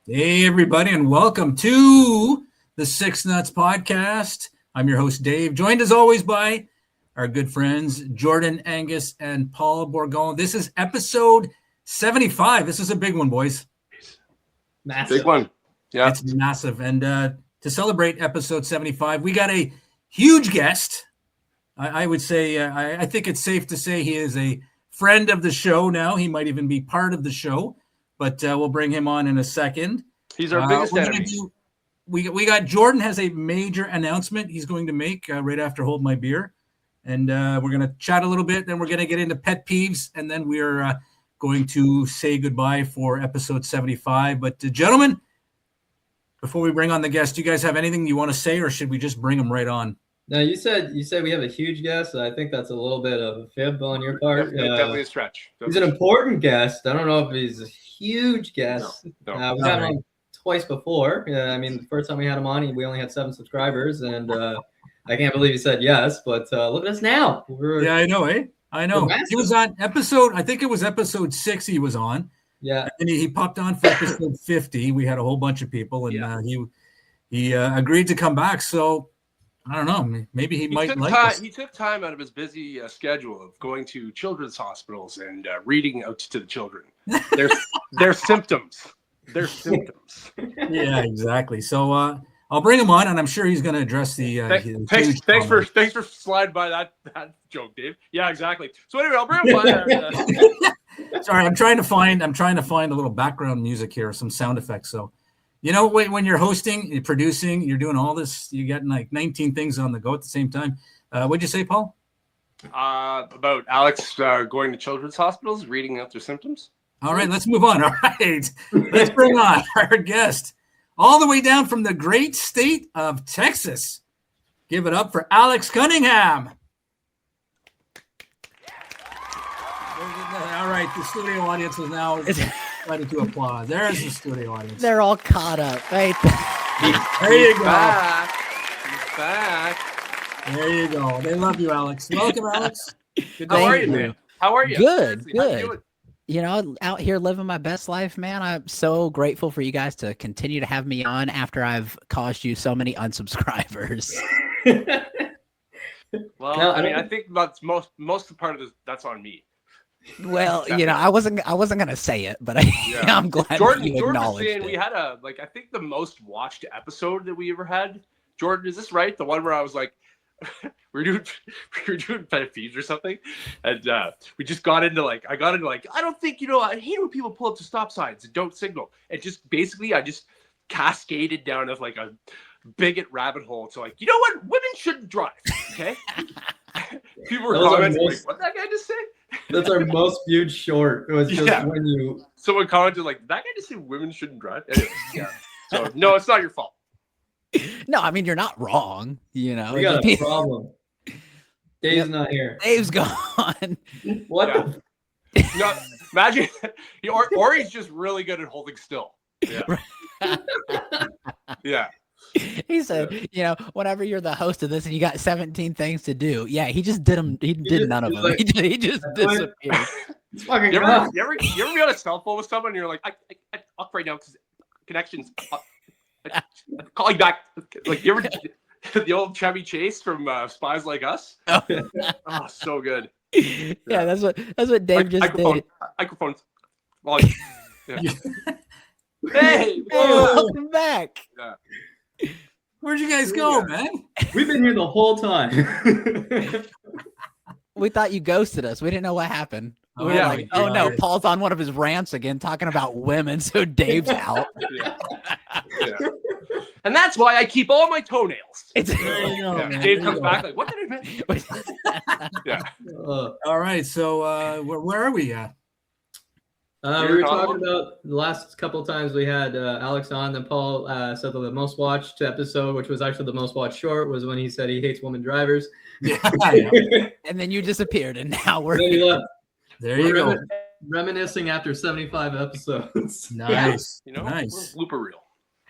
Hey, everybody, and welcome to the Six Nutz Podcast. I'm your host, Dave, joined as always by our good friends, Jordan, Angus, and Paul Bourgon. This is episode 75. This is a big one, boys. Massive. Big one. Yeah. It's massive. And to celebrate episode 75, we got a huge guest. I would say, I think it's safe to say he is a friend of the show now. He might even be part of the show. But we'll bring him on in a second. He's our biggest enemy. We got Jordan has a major announcement he's going to make right after Hold My Beer. And we're going to chat a little bit. Then we're going to get into pet peeves. And then we're going to say goodbye for episode 75. But gentlemen, before we bring on the guest, do you guys have anything you want to say, or should we just bring them right on? No, you said we have a huge guest. I think that's a little bit of a fib on your part. Definitely a stretch. He's an important guest. I don't know if he's a huge guest. No. We had him on twice before. I mean, the first time we had him on, we only had 7 subscribers, and I can't believe he said yes. But look at us now. Yeah, I know, eh? I know. He was on episode, I think it was episode 6 he was on. Yeah. And he popped on for episode 50. We had a whole bunch of people, and he agreed to come back. So I don't know. Maybe he might like us. He took time out of his busy schedule of going to children's hospitals and reading out to the children. Their symptoms. Their symptoms. Yeah, exactly. So I'll bring him on, and I'm sure he's going to address the. Thanks for sliding by that joke, Dave. Yeah, exactly. So anyway, I'll bring him on. Sorry, I'm trying to find a little background music here, some sound effects. So. You know, when you're hosting, you're producing, you're doing all this, you got like 19 things on the go at the same time. What'd you say, Paul? About Alex going to children's hospitals, reading out their symptoms. All right, let's move on. All right, let's bring on our guest, all the way down from the great state of Texas. Give it up for Alex Cunningham. All right, the studio audience is now ready to applaud. There's the studio audience. They're all caught up. Right there you go. He's back. There you go. They love you, Alex. Welcome, Alex. How are you, man? How are you? Good. You know, out here living my best life, man. I'm so grateful for you guys to continue to have me on after I've caused you so many unsubscribers. Well, no, I think that's most of the part of this. That's on me. Well, you know, I wasn't gonna say it, but I'm glad Jordan you acknowledged was saying it. We had I think the most watched episode that we ever had. Jordan, is this right? The one where I was like, we were doing pet peeves or something, and we just got into I don't think I hate when people pull up to stop signs and don't signal, and just basically I just cascaded down as like a bigot rabbit hole to you know what, women shouldn't drive. Okay. People were commenting what did that guy just say? That's our most viewed short. It was just when you. Someone commented that guy just said women shouldn't drive. Anyway, yeah. So no, it's not your fault. No, I mean you're not wrong. You know, we got a problem. Dave's not here. Dave's gone. What? Yeah. No, imagine, or he's just really good at holding still. Yeah. Yeah. He said, you know, whenever you're the host of this and you got 17 things to do, he just did them. He did none of them. He just disappeared. It's fucking you ever be on a cell phone with someone and you're like, I talk right now because connections. I call you back. Like you ever the old Chevy Chase from Spies Like Us? Oh, so good. Yeah, that's what Dave just did. Microphones. Yeah. Hey, welcome back. Yeah. Where'd you guys go, man? We've been here the whole time. We thought you ghosted us. We didn't know what happened. We were like, oh no, Paul's on one of his rants again, talking about women, so Dave's out. Yeah. And that's why I keep all my toenails. There you go, man. Dave comes back like, what did I mean? Yeah. All right, so where are we at? We were talking about the last couple of times we had Alex on, and Paul said that the most watched episode, which was actually the most watched short, was when he said he hates women drivers. Yeah. And then you disappeared, and now we're there. You go. Reminiscing after 75 episodes. Nice. Nice. Blooper reel.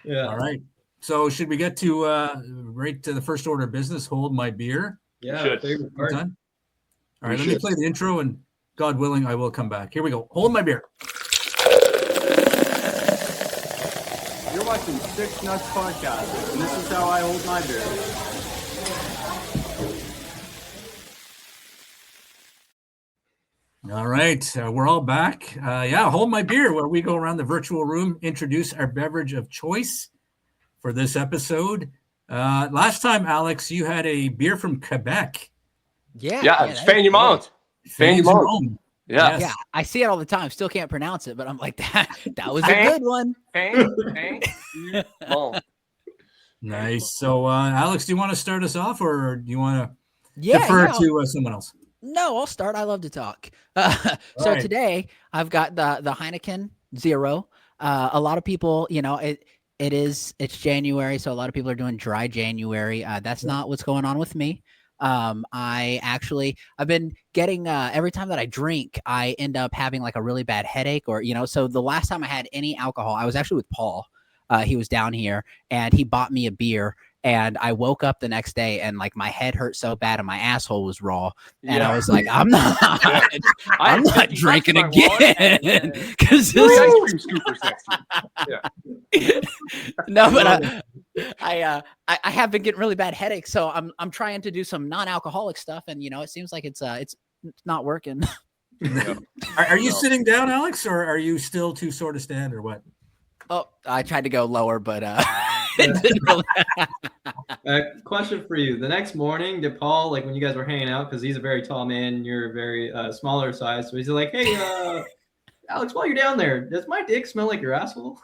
Yeah. All right. So should we get to right to the first order of business? Hold my beer. Yeah. Favorite part. All right. Let me play the intro and. God willing, I will come back. Here we go. Hold my beer. watching Six Nutz Podcast, and this is how I hold my beer. All right, we're all back. Hold my beer, where we go around the virtual room, introduce our beverage of choice for this episode. Last time, Alex, you had a beer from Quebec. Yeah, it's Fanny Mount. Fanny Mount. Yeah. Yeah, I see it all the time. Still can't pronounce it, but I'm like, that was a good one. Nice. So, Alex, do you want to start us off, or do you want to defer to someone else? No, I'll start. I love to talk. Today I've got the Heineken Zero. A lot of people, it's January, so a lot of people are doing dry January. That's not what's going on with me. I've been getting every time that I drink, I end up having like a really bad headache, or so the last time I had any alcohol, I was actually with Paul. He was down here and he bought me a beer, and I woke up the next day and like my head hurt so bad and my asshole was raw, and I was like, I'm not drinking again because this ice cream scooper sexy. No, but I have been getting really bad headaches, so I'm trying to do some non-alcoholic stuff, and it seems like it's not working. Are you sitting down, Alex, or are you still too sore to stand, or what? Oh, I tried to go lower, but it didn't really. Question for you: the next morning, did Paul, like when you guys were hanging out, because he's a very tall man, you're a very smaller size, so he's like, "Hey, Alex, while you're down there, does my dick smell like your asshole?"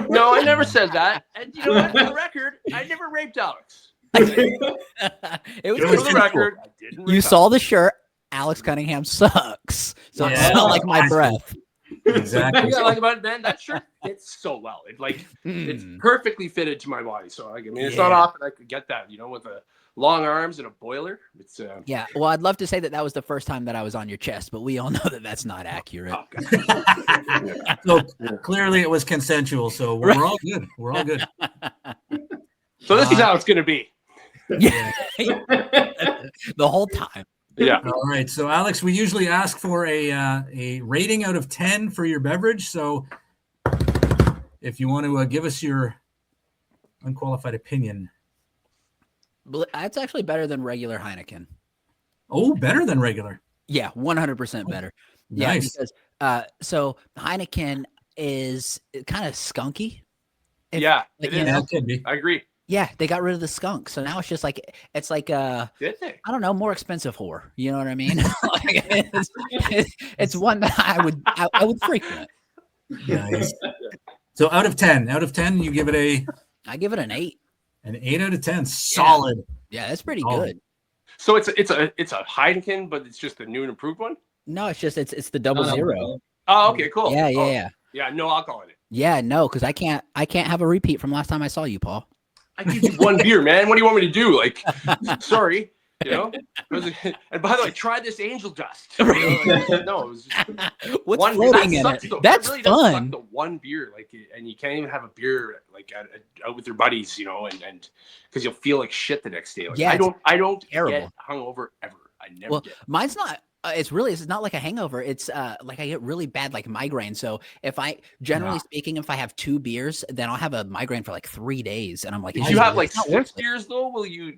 No, I never said that. And you know what? For the record, I never raped Alex. It was for the record. I didn't you saw the shirt. Alex Cunningham sucks. So it smelled like my breath. Exactly. Yeah, like about man, that shirt fits so well. It's perfectly fitted to my body. So it's not often I could get that, with the long arms and a boiler. It's yeah. Well, I'd love to say that was the first time that I was on your chest, but we all know that that's not accurate. So clearly it was consensual. So we're all good. We're all good. So this is how it's going to be. Yeah. The whole time. Yeah. All right. So, Alex, we usually ask for a rating out of 10 for your beverage. So, if you want to give us your unqualified opinion. It's actually better than regular Heineken. Oh, better than regular. Yeah, 100% better. Nice. Yeah, because so Heineken is kind of skunky. It is. It could be. I agree. Yeah, they got rid of the skunk, so now it's just like did they? I don't know, more expensive whore. You know what I mean? it's one that I would frequent. Nice. So out of 10, you give it I give it an 8. An 8 out of 10. Solid. Yeah, that's pretty good. So it's a Heineken, but it's just the new and improved one? No, it's the double zero. Oh, okay, cool. Yeah. Yeah, no alcohol in it. Yeah, no, because I can't have a repeat from last time I saw you, Paul. I give you one beer, man. What do you want me to do? Like, sorry, And by the way, try this angel dust. No, it was just what's floating in it? That's really fun. The one beer, and you can't even have a beer out with your buddies, and because you'll feel like shit the next day. I don't get hungover ever. I never get. Mine's not. It's not like a hangover. It's like I get really bad migraine. So generally speaking, if I have 2 beers, then I'll have a migraine for 3 days. And I'm like, if you have 6 beers though, will you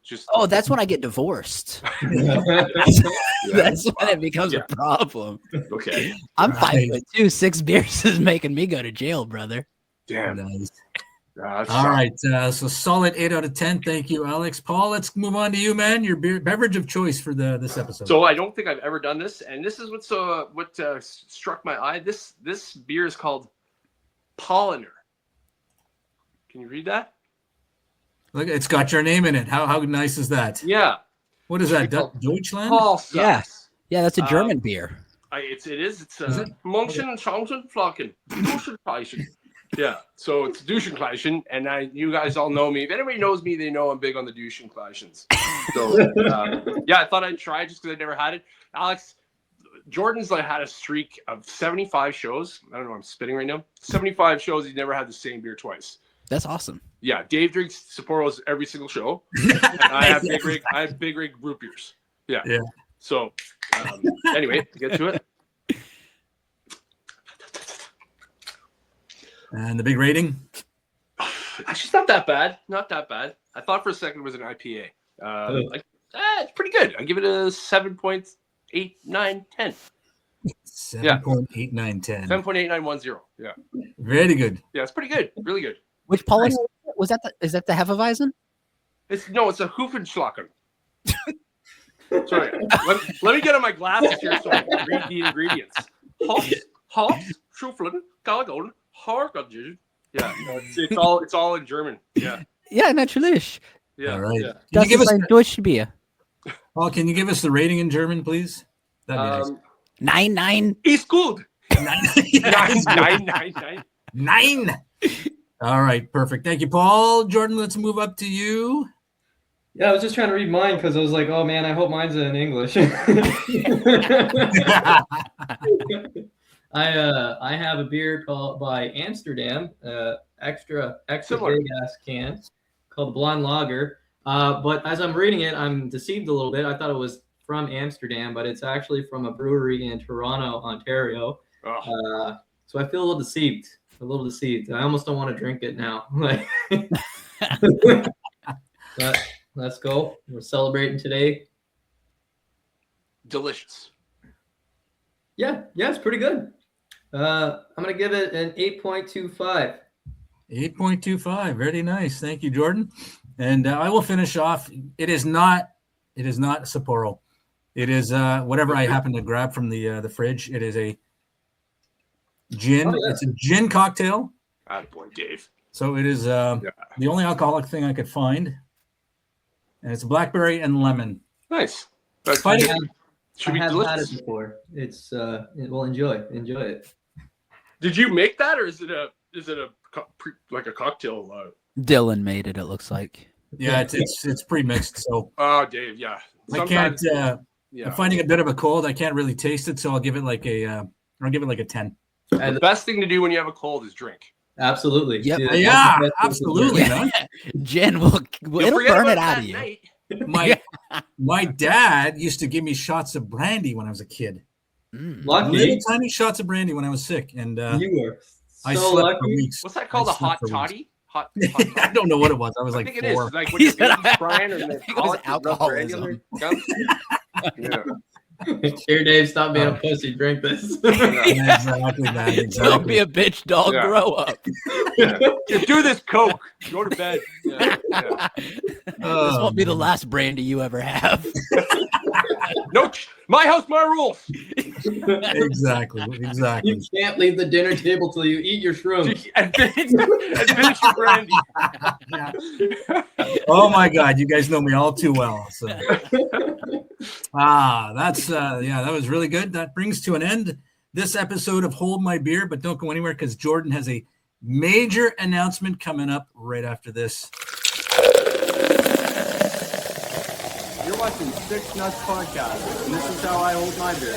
just? Oh, that's when I get divorced. That's when it becomes a problem. Okay. I'm 5'2". 6 beers is making me go to jail, brother. Damn. Nice. All right, so solid 8 out of 10. Thank you, Alex. Paul, let's move on to you, man. Your beverage of choice for this episode. So I don't think I've ever done this, and this is what struck my eye. This beer is called Polliner. Can you read that? Look, it's got your name in it. How nice is that? Yeah. What is that? Deutschland? Yeah, that's a German beer. It is. It's München, Chancen, Flocken, Duschenfleischen. Yeah, so it's Duschenkleischen, and you guys all know me. If anybody knows me, they know I'm big on the Duschenkleischens. So, I thought I'd try just because I never had it. Alex, Jordan's had a streak of 75 shows. I don't know, I'm spitting right now. 75 shows, he's never had the same beer twice. That's awesome. Yeah, Dave drinks Sapporos every single show. And I have Big Rig root beers. Yeah. So, anyway, get to it. And the big rating? Actually, not that bad. Not that bad. I thought for a second it was an IPA. It's pretty good. I give it a 7.89, 10. 7.8910. 7.8910. Yeah. Very good. Yeah, it's pretty good. Really good. Which Polish was that? Is that the Hefeweizen? It's a Hufenschlacken. Sorry. Let me get on my glasses here so I can read the ingredients. Hops, Schuflen, Galagon, Hargagel. Yeah, it's all in German. Yeah. Yeah, natürlich. Yeah. All right. Yeah. Can you give us Deutsche Bier. Paul, can you give us the rating in German, please? That'd be nice. 9. Ist gut. 9. 9. All right, perfect. Thank you, Paul. Jordan, let's move up to you. Yeah, I was just trying to read mine because I was like, oh man, I hope mine's in English. I have a beer called by Amsterdam, extra big ass can called Blonde Lager. But as I'm reading it, I'm deceived a little bit. I thought it was from Amsterdam, but it's actually from a brewery in Toronto, Ontario. So I feel a little deceived. I almost don't want to drink it now. But let's go. We're celebrating today. Delicious. Yeah, it's pretty good. I'm gonna give it an 8.25. 8.25. Very nice. Thank you, Jordan. And I will finish off. It is not Sapporo. It is whatever I happen to grab from the fridge. It is a gin. Oh, yeah. It's a gin cocktail. Attaboy, Dave. So it is the only alcoholic thing I could find. And it's blackberry and lemon. Nice. I have had it before. It's well, enjoy it. Did you make that, or is it a cocktail? Dylan made it. It looks like. Yeah, it's pre-mixed. So. Oh, Dave, yeah. Sometimes, I can't. I'm finding a bit of a cold. I can't really taste it, so I'll give it like a 10. And the best thing to do when you have a cold is drink. Absolutely. Yep. Yeah, absolutely. Yeah. Gin will it'll burn it out of you. Night. My dad used to give me shots of brandy when I was a kid. Lucky. Tiny shots of brandy when I was sick, and you were I slept lucky. for weeks. What's that called? A hot totty? Hot I don't know what it was. I was like 4. It is. Like when you're crying and it was alcoholism. Yeah. Here, Dave, stop being a pussy. Drink this. Exactly, man. Exactly. Don't be a bitch, dog. Yeah. Grow up. Just do this coke. Go to bed. Yeah. This won't be the last brandy you ever have. No, my house, my rules. Exactly. You can't leave the dinner table till you eat your shrooms and finish your brandy. Oh my God, you guys know me all too well. So. That's that was really good. That brings to an end this episode of Hold My Beer, but don't go anywhere because Jordan has a major announcement coming up right after this. You're watching Nutz Podcast, and this is how I hold my beer.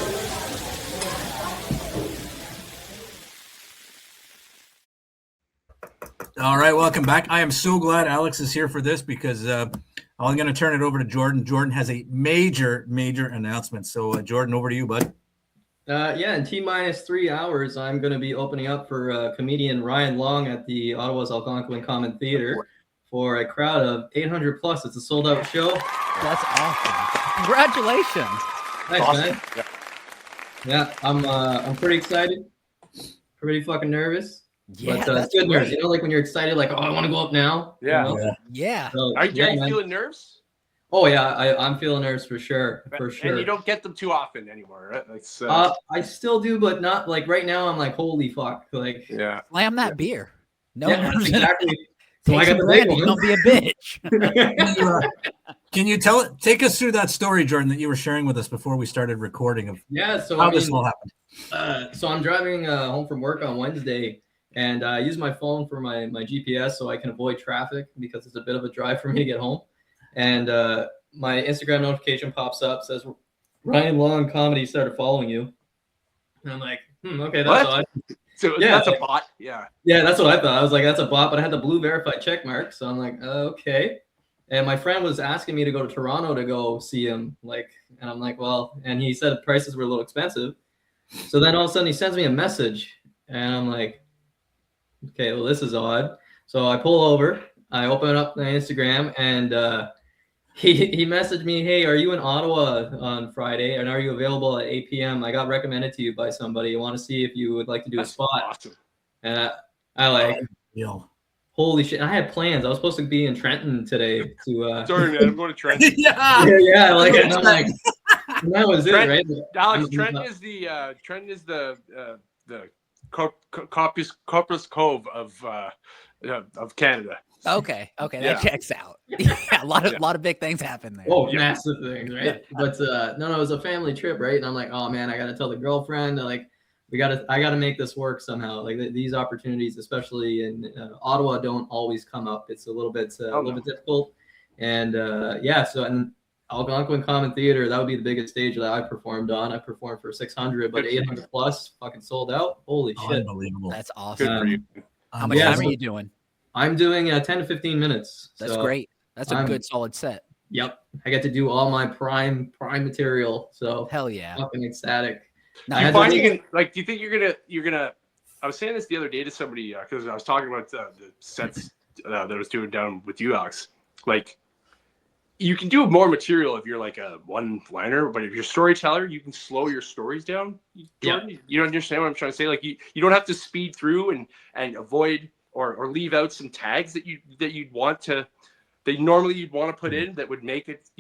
All right, welcome back. I am so glad Alex is here for this because I'm going to turn it over to Jordan. Jordan has a major announcement. So, Jordan, over to you, bud. In T-3 hours, I'm going to be opening up for comedian Ryan Long at the Ottawa's Algonquin Common Theater for a crowd of 800 plus. It's a sold-out show. That's awesome! Congratulations! Thanks, awesome. Man. Yeah, I'm pretty excited. Pretty fucking nervous. Yeah, but it's good nerves. You know, like when you're excited, like, oh, I want to go up now. Yeah. You know? Yeah. So, Are you feeling nerves? Oh yeah, I'm feeling nerves for sure. And you don't get them too often anymore, right? Like, I still do, but not like right now. I'm like, holy fuck, like slam that beer. No, exactly. So I got the big one. Don't be a bitch. Can you take us through that story, Jordan, that you were sharing with us before we started recording of how this all happened? So I'm driving home from work on Wednesday, and I use my phone for my GPS so I can avoid traffic because it's a bit of a drive for me to get home. And my Instagram notification pops up, says Ryan Long Comedy started following you. And I'm like, okay, that's odd. So that's a bot. Yeah, that's what I thought. I was like, that's a bot, but I had the blue verified check mark. So I'm like, okay. And my friend was asking me to go to Toronto to go see him. And I'm like, well, and he said prices were a little expensive. So then all of a sudden he sends me a message and I'm like, okay, well, this is odd. So I pull over, I open up my Instagram, and he messaged me, hey, are you in Ottawa on Friday? And are you available at 8 p.m.? I got recommended to you by somebody. I want to see if you would like to do a spot. Awesome. And I like, holy shit. I had plans. I was supposed to be in Trenton today to Sorry, man. I'm going to Trenton. yeah, like, and I'm like, that was it, right? Alex, Trenton is the Corpus Cove of Canada. Okay, that checks out. Yeah, a lot of big things happen there. Oh, massive things, right? But no, it was a family trip, right? And I'm like, oh man, I gotta tell the girlfriend, like, I gotta make this work somehow. Like these opportunities, especially in Ottawa, don't always come up. It's a little bit difficult. And so and Algonquin Common Theater, that would be the biggest stage that I performed on. I performed for 600, but 800 plus fucking sold out. Holy shit. Unbelievable. That's awesome. Good for you. How much time are you doing? I'm doing 10 to 15 minutes. That's great. That's a good solid set. Yep. I get to do all my prime material. So hell yeah. Fucking ecstatic. Do you think you're gonna I was saying this the other day to somebody because I was talking about the sets that I was doing down with you, Alex. Like, you can do more material if you're like a one-liner, but if you're a storyteller, you can slow your stories down. Jordan, you don't understand what I'm trying to say? Like, you don't have to speed through and avoid or leave out some tags that you'd want to normally you'd want to put in that would make it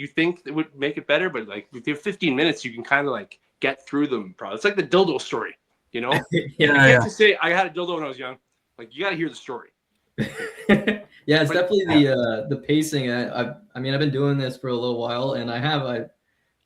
would make it better. But like with your 15 minutes, you can kind of like get through them. Probably it's like the dildo story, you know? To say I had a dildo when I was young. Like, you got to hear the story. Yeah, it's definitely the pacing. I mean, I've been doing this for a little while, and I have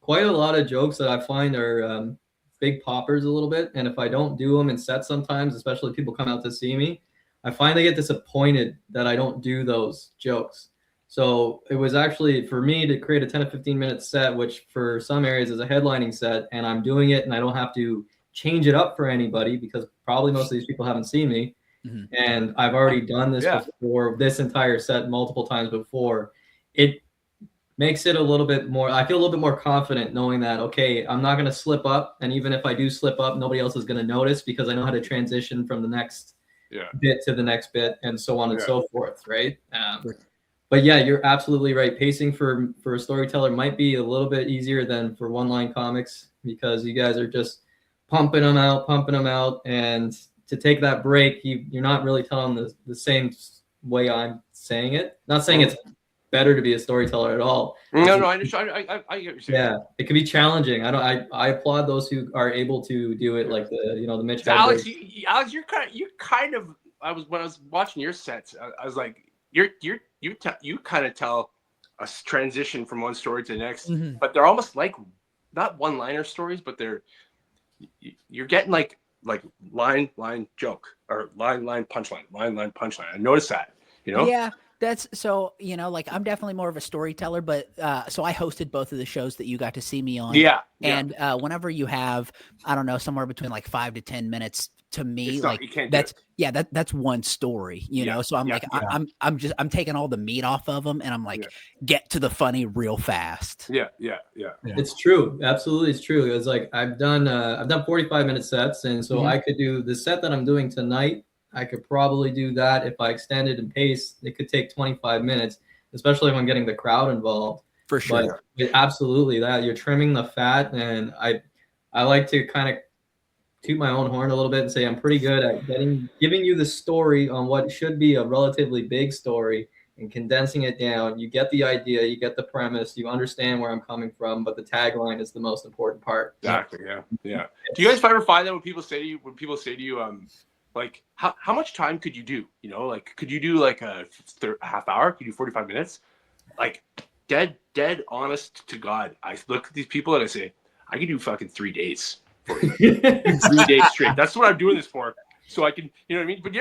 quite a lot of jokes that I find are big poppers a little bit. And if I don't do them in sets sometimes, especially if people come out to see me, I find they get disappointed that I don't do those jokes. So it was actually for me to create a 10 to 15 minute set, which for some areas is a headlining set, and I'm doing it and I don't have to change it up for anybody because probably most of these people haven't seen me. Mm-hmm. And I've already done this before, this entire set multiple times before. It makes it a little bit more, I feel a little bit more confident knowing that, okay, I'm not going to slip up. And even if I do slip up, nobody else is going to notice because I know how to transition from the next bit to the next bit and so on and so forth. Right. But yeah, you're absolutely right. Pacing for a storyteller might be a little bit easier than for one-line comics because you guys are just pumping them out. And to take that break, you're not really telling the same way I'm saying it. Not saying it's better to be a storyteller at all. No, I get what you're saying. Yeah, it can be challenging. I applaud those who are able to do it, like the Mitch. So Alex, you're kind of. When I was watching your sets, I was like, you kind of tell a transition from one story to the next, but they're almost like not one-liner stories, but you're getting like line joke or line punchline. I noticed that, you know. Yeah, that's so, you know, like I'm definitely more of a storyteller, but so I hosted both of the shows that you got to see me on. Yeah. And whenever you have, I don't know, somewhere between like 5 to 10 minutes, to me, like that's one story, you know. So I'm I'm taking all the meat off of them, and I'm like, get to the funny real fast. Yeah. It's true, absolutely, it's true. It's like I've done 45-minute sets, and so I could do the set that I'm doing tonight. I could probably do that if I extended and pace. It could take 25 minutes, especially when I'm getting the crowd involved. For sure, but absolutely, that you're trimming the fat, and I like to kind of toot my own horn a little bit and say I'm pretty good at giving you the story on what should be a relatively big story and condensing it down. You get the idea, you get the premise, you understand where I'm coming from, but the tagline is the most important part. Exactly. Yeah. Do you guys ever find that when people say to you, like how much time could you do? You know, like could you do like a half hour? Could you do 45 minutes? Like dead honest to God, I look at these people and I say I could do fucking 3 days. 3 days straight. That's what I'm doing this for. So I can, you know what I mean? But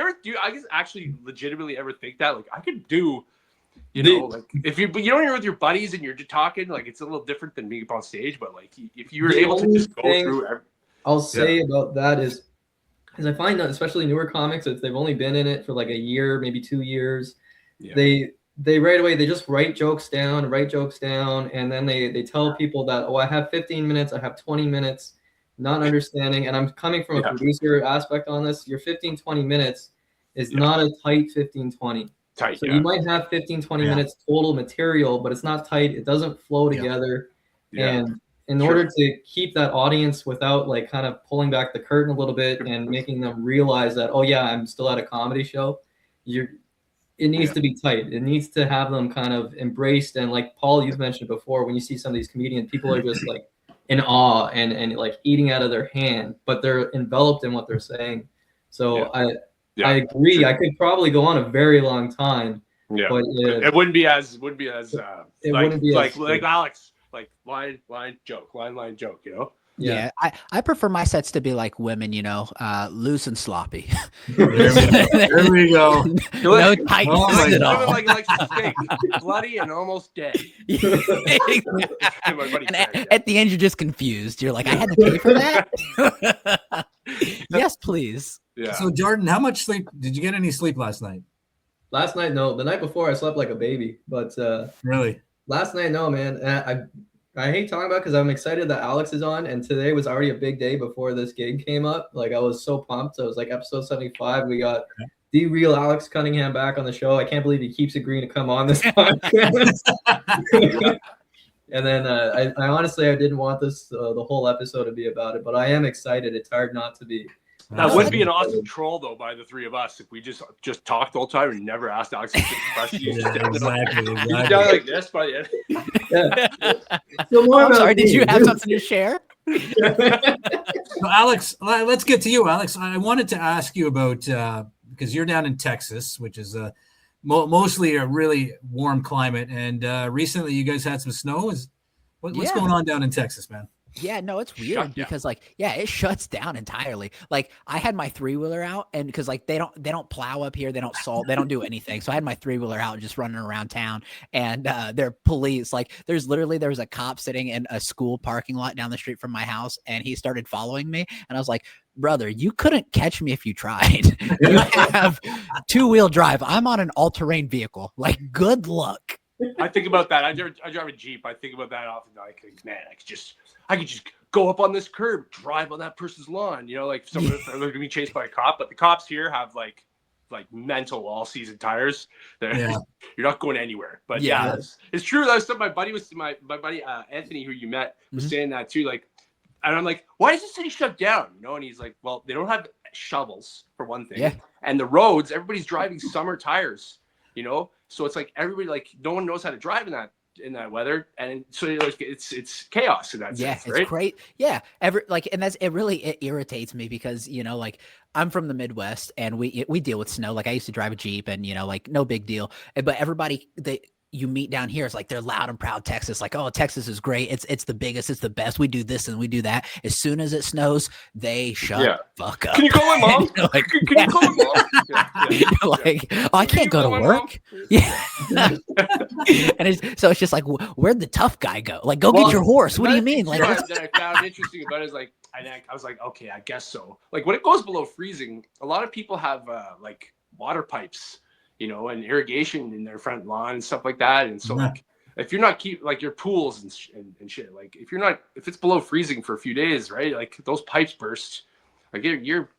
I guess actually legitimately ever think that like I could do, you know, like if you're with your buddies and you're just talking, like it's a little different than being up on stage. But like if you were able to just go through. I'll say about that is because I find that especially newer comics, if they've only been in it for like a year, maybe 2 years, they right away they just write jokes down, and then they tell people that I have 15 minutes, I have 20 minutes. Not understanding, and I'm coming from a producer aspect on this. Your 15-20 minutes, is not a tight 15-20. Tight. So you might have 15-20 minutes total material, but it's not tight. It doesn't flow together. And in order to keep that audience without like kind of pulling back the curtain a little bit and making them realize that, oh yeah, I'm still at a comedy show, it needs to be tight. It needs to have them kind of embraced. And like Paul, you've mentioned before, when you see some of these comedians, people are just like in awe and like eating out of their hand, but they're enveloped in what they're saying. So I agree. I could probably go on a very long time. Yeah, but it wouldn't be as like Alex. Like line joke, you know? Yeah. I prefer my sets to be like women, you know, loose and sloppy. There we go. No tightness at all. Like steak, bloody and almost dead. And at the end, you're just confused. You're like, I had to pay for that? Yes, please. Yeah. So Jordan, how much sleep did you get? Any sleep last night? Last night, no. The night before, I slept like a baby. But really, last night, no, man. I hate talking about it because I'm excited that Alex is on, and today was already a big day before this gig came up. Like I was so pumped. So it was like episode 75. We got the real Alex Cunningham back on the show. I can't believe he keeps agreeing to come on this podcast. And then I honestly didn't want this the whole episode to be about it, but I am excited. It's hard not to be. That would be an awesome troll, though, by the three of us if we just talked the whole time and never asked Alex questions. Exactly. He's done like this by the end. So I'm sorry, did you have something to share? So Alex, let's get to you, Alex. I wanted to ask you about because you're down in Texas, which is mostly a really warm climate, and recently you guys had some snow. What's going on down in Texas, man? Yeah, no, it's weird because it shuts down entirely. Like I had my 3-wheeler out, and because like they don't plow up here, they don't salt, they don't do anything. So I had my 3-wheeler out just running around town, and their police, like there was a cop sitting in a school parking lot down the street from my house, and he started following me, and I was like, brother, you couldn't catch me if you tried. You have 2-wheel drive. I'm on an all-terrain vehicle. Like, good luck. I think about that. I drive a Jeep. I think about that often. I think, man, I could just go up on this curb, drive on that person's lawn. You know, like someone they're going to be chased by a cop. But the cops here have like mental all-season tires. You're not going anywhere. But it's true. That was something my buddy Anthony, who you met, was saying that too. Like, and I'm like, why is the city shut down? You know, and he's like, well, they don't have shovels for one thing, and the roads. Everybody's driving summer tires. You know, so it's like everybody, like no one knows how to drive in that weather, and so like it's chaos in that sense, right? It's great. Yeah, it irritates me because, you know, like I'm from the Midwest and we deal with snow. Like I used to drive a Jeep, and you know, like no big deal. But everybody you meet down here is like they're loud and proud Texas, like, oh, Texas is great, it's the biggest, it's the best, we do this and we do that. As soon as it snows, they shut fuck up. Can you call my mom? Like, can you call my mom? Like, oh, I can't go to work. And it's just like, where'd the tough guy go? Like, go get your horse. What do you mean? Like, that I found interesting about it is like, I was like, okay, I guess so. Like when it goes below freezing, a lot of people have like water pipes, you know, and irrigation in their front lawn and stuff like that. And so like, if you're not like your pools and shit, like if it's below freezing for a few days, right? Like those pipes burst, like you're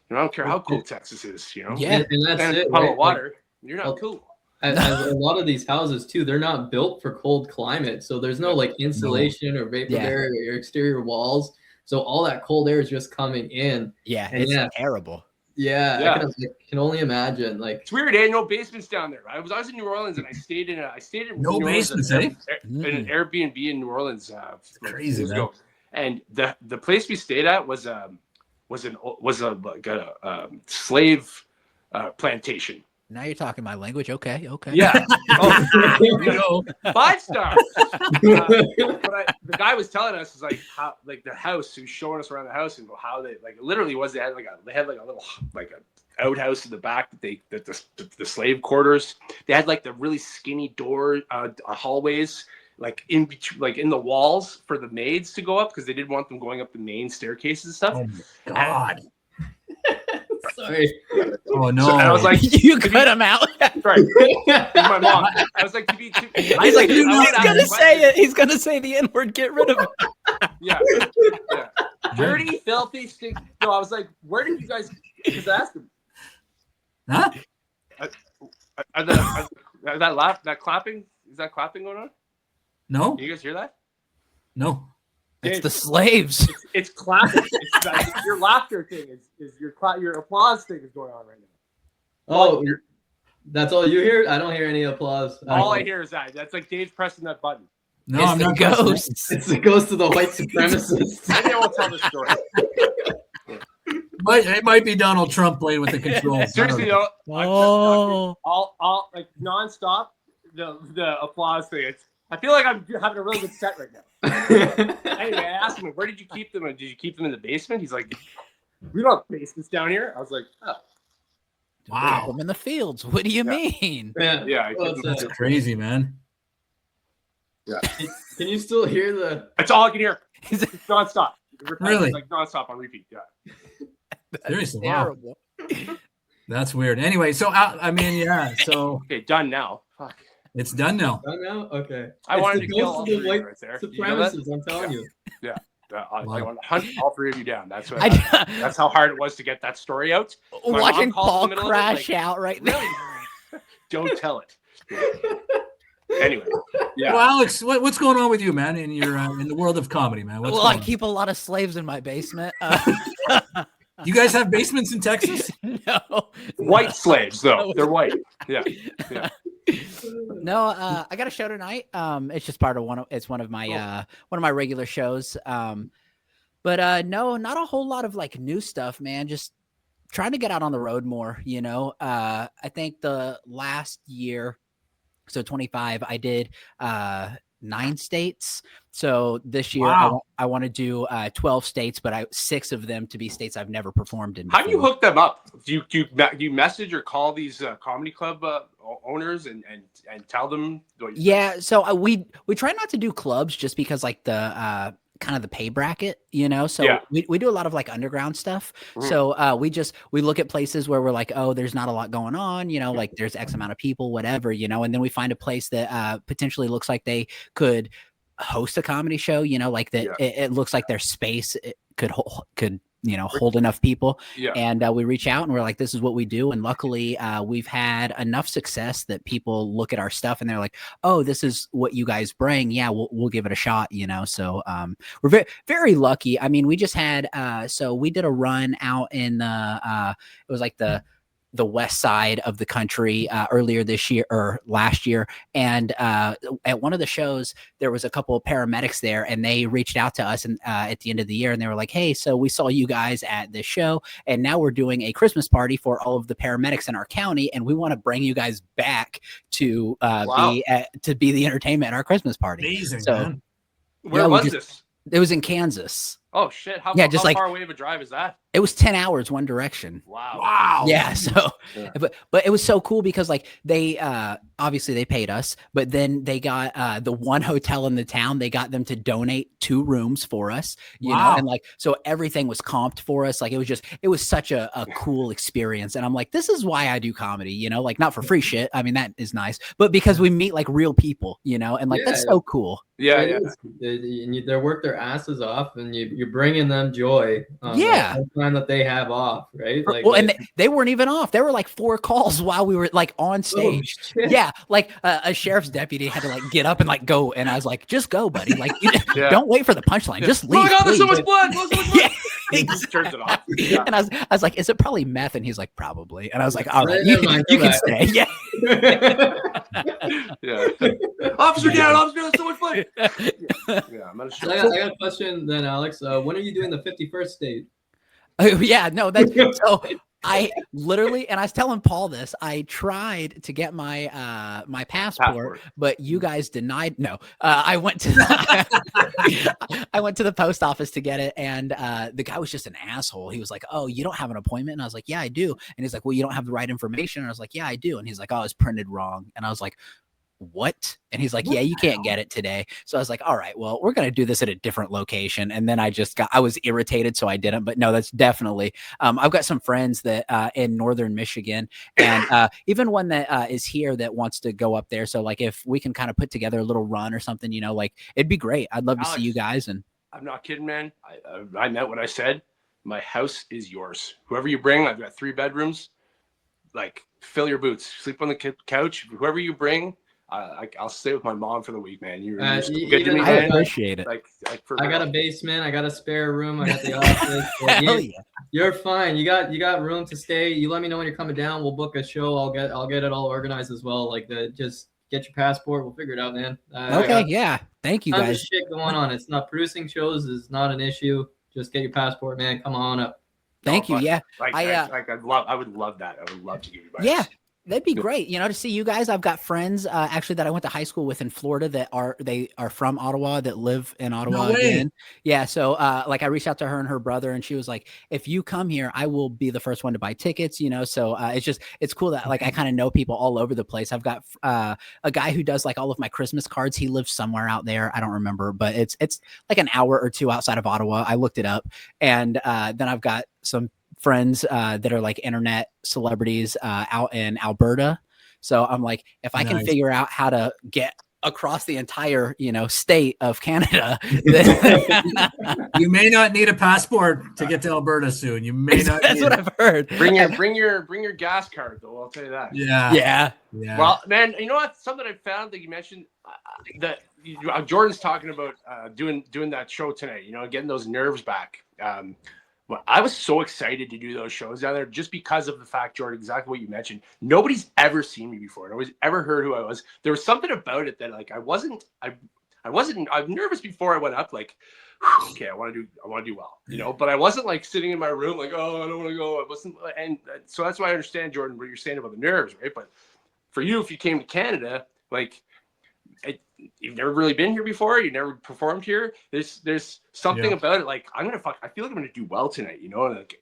I don't care how cool Texas is, you know? Yeah. And that's it. Puddle of water, you're not cool. As a lot of these houses too, they're not built for cold climate. So there's no like insulation or vapor barrier or your exterior walls. So all that cold air is just coming in. Yeah. And it's terrible. Yeah. I can only imagine. Like it's weird, no basements down there. I was in New Orleans and I stayed in no basements, in an Airbnb in New Orleans. Crazy, man. Ago. And the place we stayed at was a slave plantation. Now you're talking my language. Okay. Yeah. 5 stars. But the guy was telling us is like how like the house. He was showing us around the house and how they like literally was they had a little like an outhouse in the back that the slave quarters. They had like the really skinny door hallways like in between, like in the walls for the maids to go up because they didn't want them going up the main staircases and stuff. Oh my God. Sorry. Oh no! So, and I was like, "You cut him out." Right. My mom. I was like, he's gonna say it. He's gonna say the N-word. Get rid of it. Yeah. Dirty, filthy, stink. No, I was like, where did you guys? Just ask him. Huh? That clapping? Is that clapping going on? No, Can you guys hear that? no. It's the slaves. It's clapping. Your laughter thing is your applause thing is going on right now. Oh, that's all you hear? I don't hear any applause. All I hear is that. That's like Dave's pressing that button. No, It's I'm the not pressing it. ghosts. It's the ghost of the white supremacists. Maybe I won't tell this story. It might be Donald Trump playing with the controls. Seriously, I don't though, Oh. all like nonstop the applause thing. I feel like I'm having a really good set right now. Anyway, I asked him, where did you keep them? And did you keep them in the basement? He's like, we don't have basements down here. I was like, oh. Wow. I'm in the fields. What do you mean? Yeah. Well, That's crazy, man. can you still hear the? That's all I can hear. It's nonstop. Really? Like nonstop on repeat. Yeah. Seriously, Terrible. wow. That's weird. Anyway, so I mean, yeah. So Okay, done now. Fuck. it's done now. Oh, no? Okay. I It's wanted the to kill ghost all of the three white right there. You know that? supremacists, I'm telling you. I want to hunt all three of you down. That's what. I, That's how hard it was to get that story out. My watching mom called Paul in the middle of it, crash like, out right now. Really? Don't tell it. Anyway, yeah. Well, Alex, what's going on with you, man? In your in the world of comedy, man. What's Well, I going on? keep a lot of slaves in my basement. You guys have basements in Texas? No. White slaves, though. They're white. Yeah. No, I got a show tonight. It's just part of one of my regular shows. But no, not a whole lot of like new stuff, man. Just trying to get out on the road more, you know. I think the last year, so 25, I did 9 states. So this year Wow. I want to do 12 states, but 6 of them to be states I've never performed in. How do you before. hook them up? Do you message or call these comedy club owners and tell them? Yeah, so we try not to do clubs just because like the kind of the pay bracket, you know. So Yeah. we do a lot of like underground stuff. Mhm. So we look at places where we're like, oh, there's not a lot going on, you know, like there's X amount of people, whatever, you know, and then we find a place that potentially looks like they could host a comedy show, you know, like that. Yeah. It looks like their space could you know, hold enough people. Yeah. And we reach out and we're like, this is what we do. And luckily we've had enough success that people look at our stuff and they're like, oh, this is what you guys bring. Yeah, we'll give it a shot, you know? So we're very, very lucky. I mean, we just had, so we did a run out in the, it was like the west side of the country earlier this year or last year. And at one of the shows, there was a couple of paramedics there and they reached out to us and at the end of the year and they were like, hey, so we saw you guys at this show and now we're doing a Christmas party for all of the paramedics in our county. And we want to bring you guys back to be the entertainment at our Christmas party. Amazing, So, man. Where Yeah, we was just- this? It was in Kansas. Oh shit! How just like- far away of a drive is that? It was 10 hours one direction. Wow. Wow. Yeah. So, Yeah. but it was so cool because like they obviously they paid us, but then they got the one hotel in the town. They got them to donate 2 rooms for us, you know, Wow. and like so everything was comped for us. Like it was such a cool experience. And I'm like, this is why I do comedy, you know, like not for free shit. I mean, that is nice, but because we meet like real people, you know, and like that's so cool. Yeah. It Yeah. is. They work their asses off, and you're bringing them joy. Yeah. the time that they have off, right? Like, Well, and they weren't even off. There were like 4 calls while we were like on oh, stage. shit. Yeah, like a sheriff's deputy had to like get up and like go, and I was like, "Just go, buddy! Like, Yeah. don't wait for the punchline. Just Oh leave." my god! There's so please." much blood. There's so much blood. Yeah, He just turns it off. Yeah. And I was like, "Is it probably meth?" And he's like, "Probably." And I was like, "All right, Never mind, you go can back. stay." Yeah. Yeah. Officer down. Officer down. So much blood. Yeah. I'm not So I sure. got a question then, Alex. When are you doing the 51st state? Oh, yeah, no, that's so. I literally, and I was telling Paul this. I tried to get my my passport, but you guys denied. No, I went to I went to the post office to get it, and the guy was just an asshole. He was like, "Oh, you don't have an appointment?" And I was like, "Yeah, I do." And he's like, "Well, you don't have the right information." And I was like, "Yeah, I do." And he's like, "Oh, it's printed wrong." And I was like, "What?" And he's like, What "Yeah, you the can't hell? get it today." So I was like, "All right, well, we're gonna do this at a different location." And then I was irritated, so I didn't. But no, that's definitely. I've got some friends that in northern Michigan, and even one that is here that wants to go up there. So like, if we can kind of put together a little run or something, you know, like it'd be great. I'd love to see you guys. And I'm not kidding, man. I meant what I said. My house is yours. Whoever you bring, I've got 3 bedrooms. like fill your boots, sleep on the couch. Whoever you bring, I'll stay with my mom for the week, man. You're so good to me, I man. appreciate it. Like I got a basement. I got a spare room. I got the office. Hell yeah. You're fine. You got room to stay. You let me know when you're coming down. We'll book a show. I'll get it all organized as well. Like just get your passport. We'll figure it out, man. Okay, yeah. Thank you, tons guys. of shit going on. It's not producing shows is not an issue. Just get your passport, man. Come on up. Thank you. Yeah. I would love that. I would love to give you my Yeah. That'd be great, to see you guys. I've got friends actually that I went to high school with in Florida that are from Ottawa, that live in Ottawa again. Yeah, so like I reached out to her and her brother, and she was like, "If you come here, I will be the first one to buy tickets." So it's cool that like I kind of know people all over the place. I've got a guy who does like all of my Christmas cards. He lives somewhere out there, I don't remember, but it's like an hour or two outside of Ottawa. I looked it up, and then I've got some friends that are like internet celebrities out in Alberta. So I'm like, if I can figure out how to get across the entire, state of Canada, you may not need a passport to get to Alberta soon. You may not. That's what I've heard. Bring your gas card though. I'll tell you that. Yeah. Well, man, you know what? Something I found that you mentioned that Jordan's talking about doing that show tonight. Getting those nerves back. Well, I was so excited to do those shows down there just because of the fact, Jordan, exactly what you mentioned. Nobody's ever seen me before. Nobody's ever heard who I was. There was something about it that like I'm nervous before I went up. Like, okay, I want to do well, but I wasn't like sitting in my room like, oh, I don't want to go. I wasn't, and so that's why I understand, Jordan, what you're saying about the nerves, right? But for you, if you came to Canada, like, you've never really been here before. You never performed here. There's something about it. Like I feel like I'm gonna do well tonight.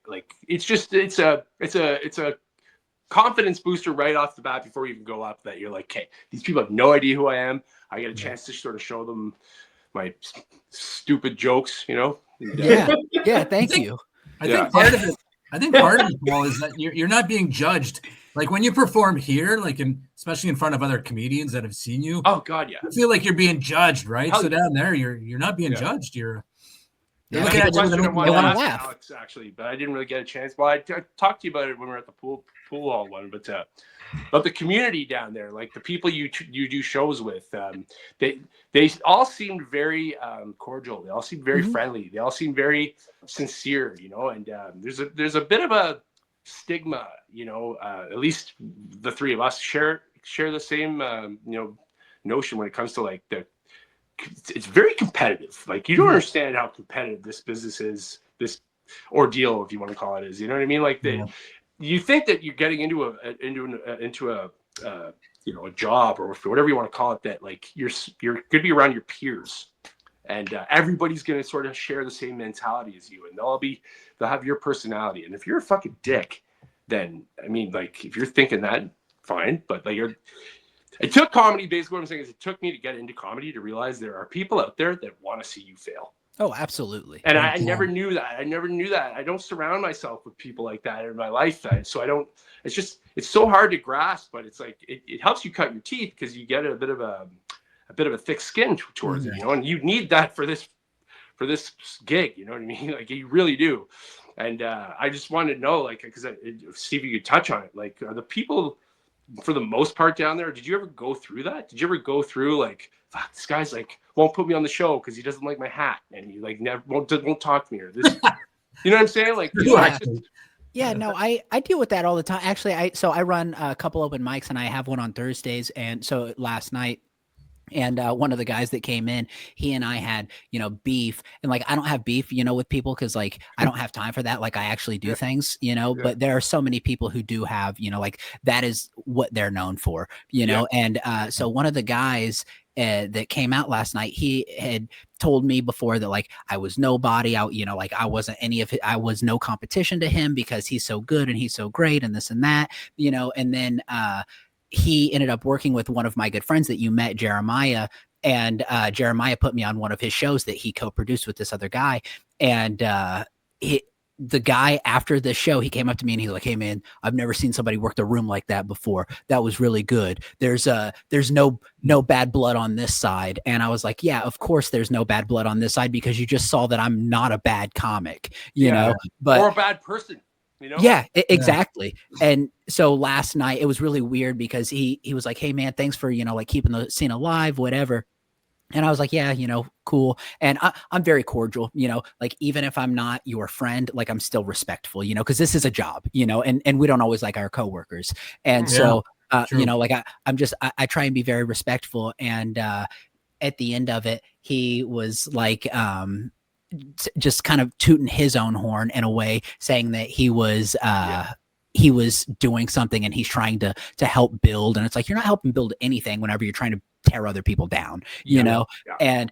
Like it's a confidence booster right off the bat before you even go up. That you're like, okay, these people have no idea who I am. I get a chance to sort of show them my stupid jokes. Yeah. Thank you. I think part of it, Paul, is that you're not being judged. Like when you perform here, like especially in front of other comedians that have seen you. Oh God, yeah. I feel like you're being judged, right? So down there, you're not being judged. You're looking at question I wanted to ask Alex actually, but I didn't really get a chance. Well, I talked to you about it when we were at the pool hall one, but the community down there, like the people you do shows with, they all seemed very cordial. They all seemed very friendly. They all seemed very sincere, and there's a bit of a stigma, at least the three of us share the same notion when it comes to like it's very competitive. Like you don't understand how competitive this business is, this ordeal, if you want to call it, is. You know what I mean? Like you think that you're getting into a job or whatever you want to call it, that like you're going to be around your peers, and everybody's going to sort of share the same mentality as you, and they'll have your personality. And if you're a fucking dick, then I mean, like if you're thinking that, fine, but like it took comedy. Basically, what I'm saying is it took me to get into comedy to realize there are people out there that want to see you fail. Oh, absolutely. And I never knew that. I don't surround myself with people like that in my life. So I don't. It's so hard to grasp, but it's like it helps you cut your teeth because you get a bit of a thick skin towards it, and you need that for this gig. You know what I mean? Like you really do. And I just wanted to know, like, because Steve, you could touch on it. Like, are the people, for the most part, down there? Did you ever go through that? Did you ever go through like, fuck, this guy's like won't put me on the show because he doesn't like my hat, and he like never won't talk to me, or this, you know what I'm saying? Like, yeah, no, I deal with that all the time. Actually, I run a couple open mics, and I have one on Thursdays, and so last night. And one of the guys that came in, he and I had, beef, and like, I don't have beef, with people. Cause like, I don't have time for that. Like I actually do things, but there are so many people who do have, like that is what they're known for, And so one of the guys that came out last night, he had told me before that like I was nobody out, like I wasn't any of it. I was no competition to him because he's so good and he's so great and this and that, and then, he ended up working with one of my good friends that you met, Jeremiah, and Jeremiah put me on one of his shows that he co-produced with this other guy. And the guy after the show, he came up to me and he's like, "Hey man, I've never seen somebody work the room like that before. That was really good. There's no bad blood on this side." And I was like, "Yeah, of course there's no bad blood on this side because you just saw that I'm not a bad comic, you know, but or a bad person." You know? Yeah, exactly. And so last night it was really weird because he was like, "Hey man, thanks for, like keeping the scene alive, whatever." And I was like, yeah, cool. And I'm very cordial, like even if I'm not your friend, like I'm still respectful, because this is a job, and we don't always like our coworkers. And so, like I try and be very respectful. And at the end of it, he was like, just kind of tooting his own horn in a way, saying that he was doing something and he's trying to help build. And it's like, you're not helping build anything whenever you're trying to tear other people down, and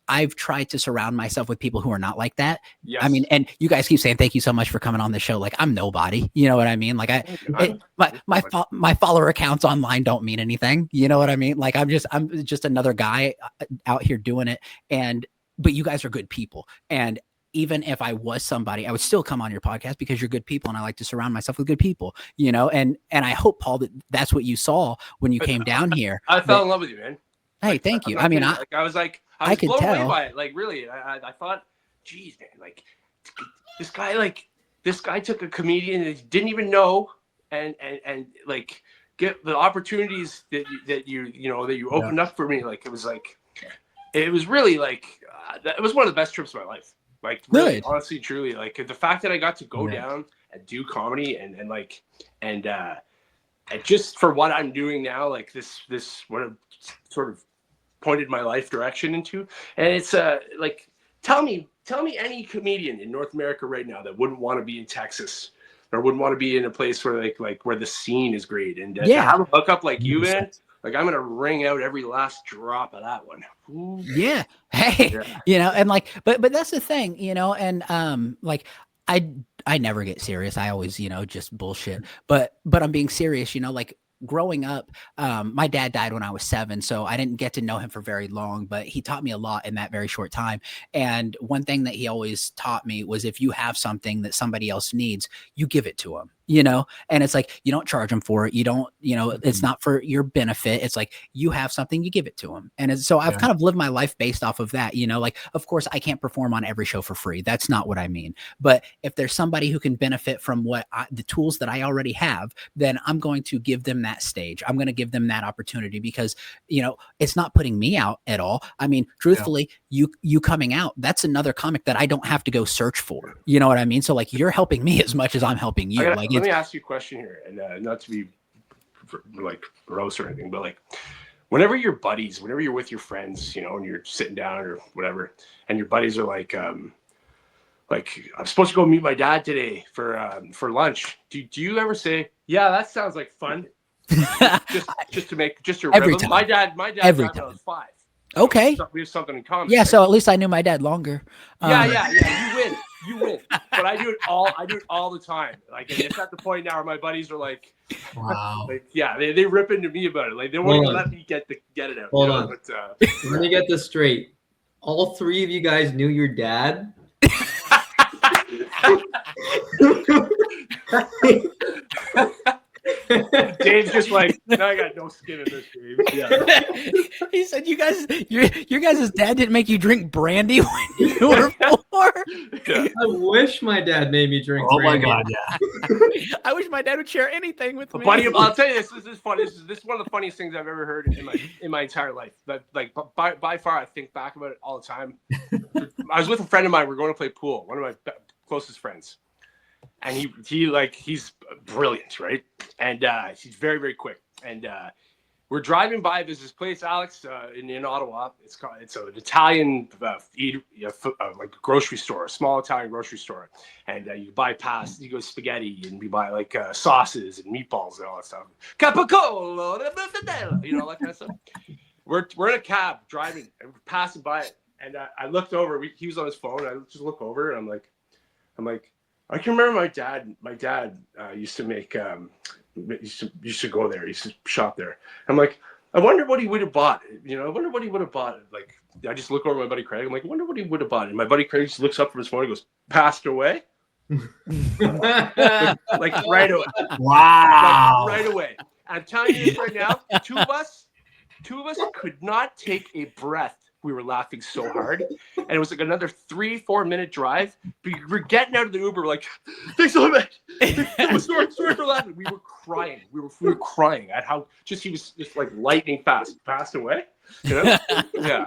I've tried to surround myself with people who are not like that. Yes. I mean, and you guys keep saying, thank you so much for coming on the show. Like I'm nobody, you know what I mean? Like my follower accounts online don't mean anything. You know what I mean? Like I'm just another guy out here doing it. But you guys are good people. And even if I was somebody, I would still come on your podcast because you're good people. And I like to surround myself with good people, and I hope, Paul, that's what you saw when you came down here. I fell in love with you, man. Hey, thank you. I mean, I was could blown tell. away by it. Like really, I thought, geez, man, like this guy took a comedian that he didn't even know and like get the opportunities that you opened up for me. Like it was really like it was one of the best trips of my life. Like really, honestly, truly, like the fact that I got to go down and do comedy and just for what I'm doing now, like this what I've sort of pointed my life direction into. And it's like tell me any comedian in North America right now that wouldn't want to be in Texas or wouldn't want to be in a place where like where the scene is great and to have a hookup like you, man. Like I'm gonna wring out every last drop of that one. Ooh. Yeah. Hey, and like, but that's the thing, and like I never get serious. I always, just bullshit. But I'm being serious, like growing up, my dad died when I was 7, so I didn't get to know him for very long, but he taught me a lot in that very short time. And one thing that he always taught me was if you have something that somebody else needs, you give it to them. And it's like, you don't charge them for it. You don't, it's not for your benefit. It's like you have something, you give it to them. And so I've kind of lived my life based off of that, like, of course I can't perform on every show for free. That's not what I mean. But if there's somebody who can benefit from the tools that I already have, then I'm going to give them that stage. I'm going to give them that opportunity because, it's not putting me out at all. I mean, truthfully, you coming out, that's another comic that I don't have to go search for. You know what I mean? So like you're helping me as much as I'm helping you. Let me ask you a question here, and not to be like gross or anything, but like whenever you're with your friends, and you're sitting down or whatever, and your buddies are like I'm supposed to go meet my dad today for lunch. Do you ever say, yeah, that sounds like fun? just to every time. time. My dad Every died when I was 5. Okay. We have something in common. Yeah, right? so at least I knew my dad longer. Yeah. You win. But I do it all the time. Like it's at the point now where my buddies are like, wow. like they rip into me about it. Like they won't even let me get it out. Hold on. But, let me get this straight. All 3 of you guys knew your dad. Dave's just like, now I got no skin in this game. Yeah. He said, "You guys, your guys' dad didn't make you drink brandy when you were 4." Yeah. I wish my dad made me drink. Oh brandy. my God, yeah. I wish my dad would share anything with me. Buddy, I'll tell you this. This is funny. This is one of the funniest things I've ever heard in my entire life. But like by far, I think back about it all the time. I was with a friend of mine. We're going to play pool. One of my closest friends. And he's brilliant, right? And he's very, very quick. And we're driving by. There's this place, Alex, in Ottawa. It's an Italian like grocery store, a small Italian grocery store. And you buy you go spaghetti, and you buy like sauces and meatballs and all that stuff. Capicolo, all that kind of stuff. We're in a cab driving, and we're passing by it. And I looked over. He was on his phone. I just look over, and I'm like. I can remember my dad used to make used to go there. He used to shop there. I'm like, I wonder what he would have bought. I wonder what he would have bought. Like, I just look over my buddy Craig. I'm like, I wonder what he would have bought. And my buddy Craig just looks up from his phone and goes, "Passed away." like right away. Wow. Like, right away. I'm telling you this right now. Two of us could not take a breath we were laughing so hard, and it was like another 3-4 minute drive. We're getting out of the Uber, we're like, thanks so much. sorry for laughing. We were crying. We were crying at how he was just like lightning fast, passed away. You know? Yeah.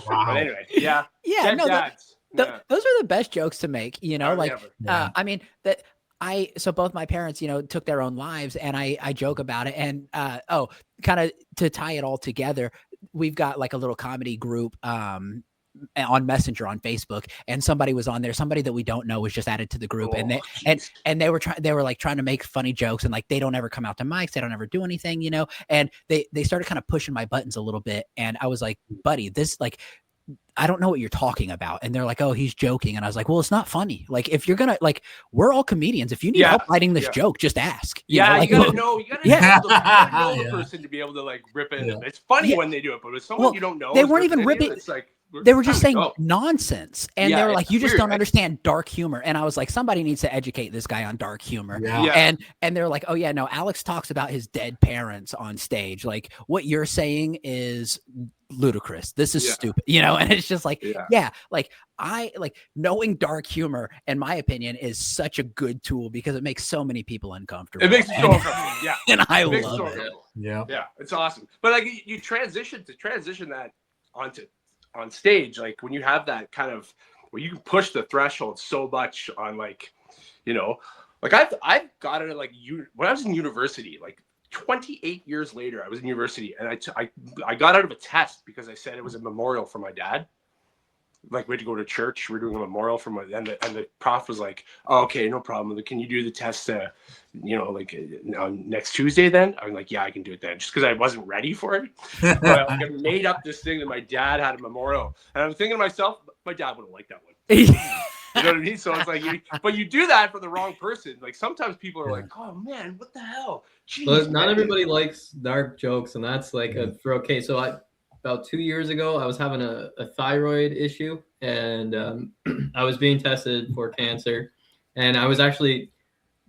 Wow. But anyway, yeah. Yeah. No, dads. those are the best jokes to make. You know, I mean that. So both my parents, took their own lives, and I joke about it. And kind of to tie it all together, we've got like a little comedy group on Messenger on Facebook, and somebody was on there. Somebody that we don't know was just added to the group, and they were like trying to make funny jokes, and like they don't ever come out to mics, they don't ever do anything, And they started kind of pushing my buttons a little bit, and I was like, buddy, this like. I don't know what you're talking about. And they're like, oh, he's joking. And I was like, well, it's not funny. Like, if you're going to, like, we're all comedians. If you need help writing this joke, just ask. You gotta know the person to be able to like rip it. It's funny when they do it, but with someone you don't know. They weren't even ripping. It's like, they were just saying nonsense. And they were like, you just don't understand dark humor. And I was like, somebody needs to educate this guy on dark humor. Yeah. And they're like, oh yeah, no, Alex talks about his dead parents on stage. Like, what you're saying is ludicrous. This is stupid, and it's just like, like I like knowing dark humor, in my opinion, is such a good tool because it makes so many people uncomfortable. It makes me so uncomfortable. Yeah. And I love it. Yeah. Yeah. It's awesome. But like you transition that on stage, like when you have that kind of where you can push the threshold so much on like, like I've got it like when I was in university, like 28 years later, I was in university, and I got out of a test because I said it was a memorial for my dad. Like we had to go to church. We're doing a memorial for my and the prof was like, oh, okay, no problem. Can you do the test? On next Tuesday then? I'm like, yeah, I can do it then. Just because I wasn't ready for it. But I made up this thing that my dad had a memorial, and I'm thinking to myself, my dad wouldn't like that one. You know what I mean? So it's like, but you do that for the wrong person. Like sometimes people are like, "Oh man, what the hell?" Jeez, but not everybody likes dark jokes, and that's like So about 2 years ago, I was having a thyroid issue, and I was being tested for cancer, and I was actually.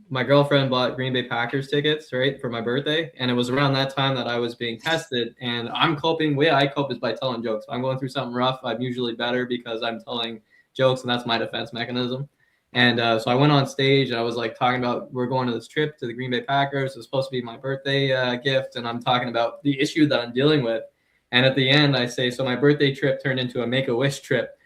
My girlfriend bought Green Bay Packers tickets, right, for my birthday, and it was around that time that I was being tested. And I'm coping. The way I cope is by telling jokes. If I'm going through something rough, I'm usually better because I'm telling jokes, and that's my defense mechanism. And so I went on stage, and I was like talking about we're going to this trip to the Green Bay Packers. It's supposed to be my birthday gift, and I'm talking about the issue that I'm dealing with. And at the end, I say, so my birthday trip turned into a Make-A-Wish trip.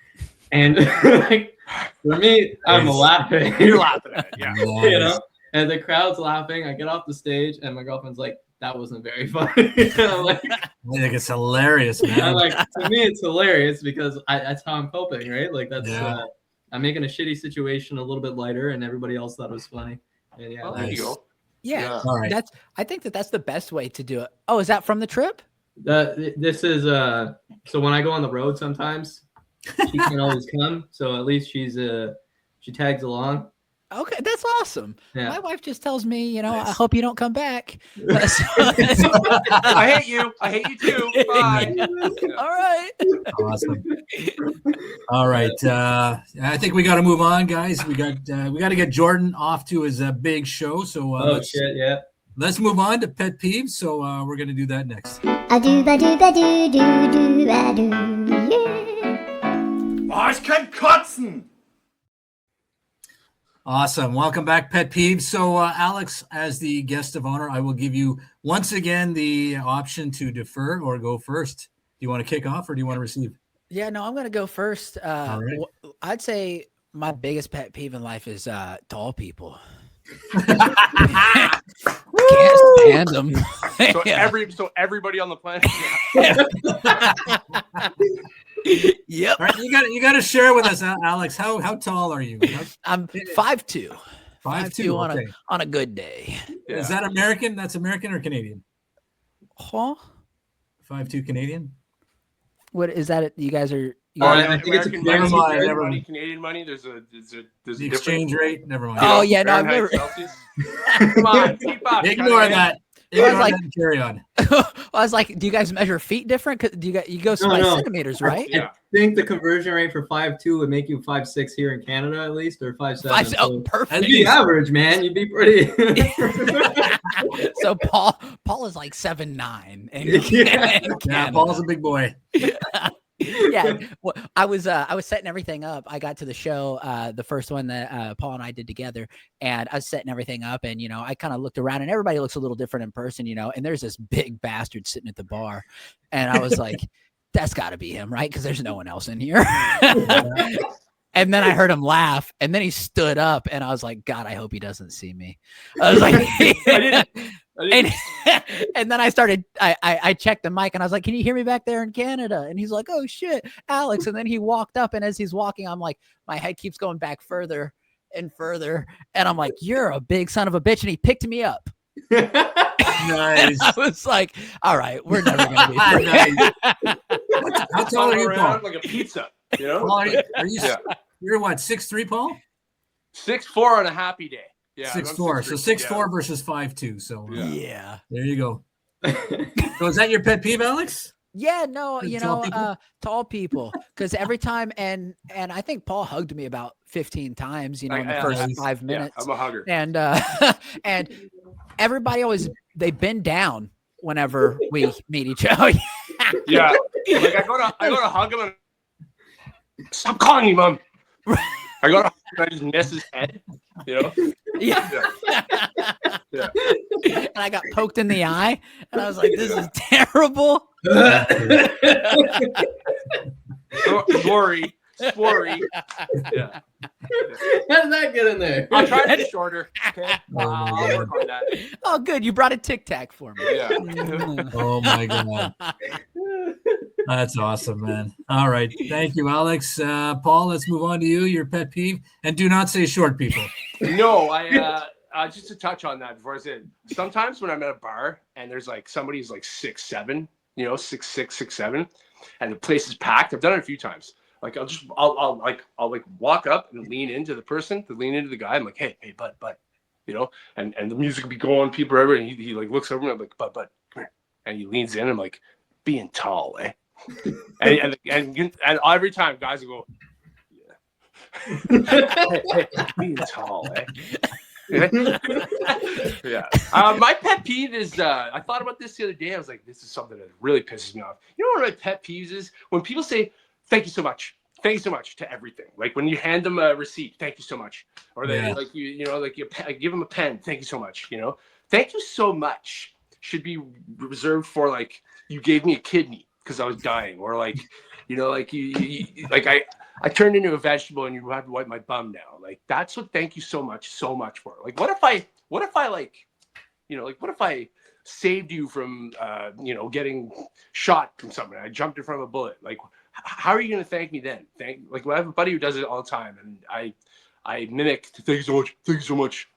And like, for me, I'm laughing. You're laughing at it, yeah. And the crowd's laughing. I get off the stage, and my girlfriend's like, that wasn't very funny. And I'm like, I think it's hilarious, man. I'm like, to me, it's hilarious because that's how I'm coping, right? Like that's I'm making a shitty situation a little bit lighter, and everybody else thought it was funny. And there you go. Yeah. All right. I think that's the best way to do it. Oh, is that from the trip? This is so when I go on the road sometimes, she can't always come. So at least she tags along. Okay, that's awesome. Yeah. My wife just tells me, I hope you don't come back. I hate you. I hate you too. Bye. All right. Awesome. All right. I think we got to move on, guys. We got to get Jordan off to his big show. So let's move on to pet peeves. So we're gonna do that next. Oh, ich kann kotzen. Awesome. Welcome back, Pet Peeves. So, Alex, as the guest of honor, I will give you once again the option to defer or go first. Do you want to kick off or do you want to receive? Yeah, no, I'm going to go first. All right. I'd say my biggest pet peeve in life is tall people. Can't stand them. So everybody on the planet. Yep. All right, you got to share with us, Alex. How tall are you? I'm 5'2". 5'2" on a good day. Yeah. Is that American? That's American or Canadian? Huh? 5'2" Canadian. What is that? You guys are. I think it's never mind. Canadian money. There's a the exchange rate. Never mind. Oh yeah, no, I've never. Come on, keep up. Ignore that. Carry on. I was like, do you guys measure feet different? Cause you go by centimeters, right? I think the conversion rate for 5'2" would make you 5'6" here in Canada at least, or 5'7". Oh, perfect. You'd be average, man. You'd be pretty. So Paul is like 7'9". Yeah, Paul's a big boy. Yeah, well, I was setting everything up. I got to the show, the first one that Paul and I did together, and I was setting everything up, and I kind of looked around, and everybody looks a little different in person, and there's this big bastard sitting at the bar, and I was like, that's got to be him, right? Because there's no one else in here. And then I heard him laugh, and then he stood up, and I was like, God, I hope he doesn't see me. I was like, I didn't. And then I started, I checked the mic, and I was like, can you hear me back there in Canada? And he's like, oh shit, Alex. And then he walked up, and as he's walking, I'm like, my head keeps going back further and further. And I'm like, you're a big son of a bitch. And he picked me up. Nice. I was like, all right, we're never going to be friends. How tall are you, Paul? Like a pizza, Paul, are you you're what, 6'3", Paul? 6'4" on a happy day. Yeah, 6'4". So 6'4" versus 5'2". So yeah. There you go. So is that your pet peeve, Alex? Yeah, no, tall people, because every time, and I think Paul hugged me about 15 times, in the first 5 minutes. Yeah, I'm a hugger. And and everybody they bend down whenever we meet each other. Yeah, like I go to hug him and stop calling me, Mom. I go to I just miss his head, Yeah. Yeah. And I got poked in the eye, and I was like, "This is terrible." Sorry. Yeah. How did that get in there? I'll try to be shorter. Okay. I'll work on that. Oh, good. You brought a Tic Tac for me. Yeah. Oh my God. That's awesome, man. All right. Thank you, Alex. Paul, let's move on to you, your pet peeve. And do not say short people. No, just to touch on that before I say it, sometimes when I'm at a bar and there's like somebody who's like 6'7", 6'6", 6'7", and the place is packed. I've done it a few times. Like I'll walk up and lean into the guy. I'm like, hey, bud, and the music will be going, people are everywhere, and he like looks over and I'm like, bud, come here. And he leans in. I'm like, being tall, eh? and every time guys will go, hey, being tall, eh? Yeah. My pet peeve is I thought about this the other day. I was like, this is something that really pisses me off. You know what my pet peeves is? When people say thank you so much to everything. Like when you hand them a receipt, thank you so much. Or they you give them a pen, thank you so much. Thank you so much should be reserved for like you gave me a kidney because I was dying, or like I turned into a vegetable and you had to wipe my bum now. Like that's what thank you so much for. Like what if I saved you from getting shot from somebody? I jumped in front of a bullet. Like how are you going to thank me then? I have a buddy who does it all the time, and I mimic thank you so much.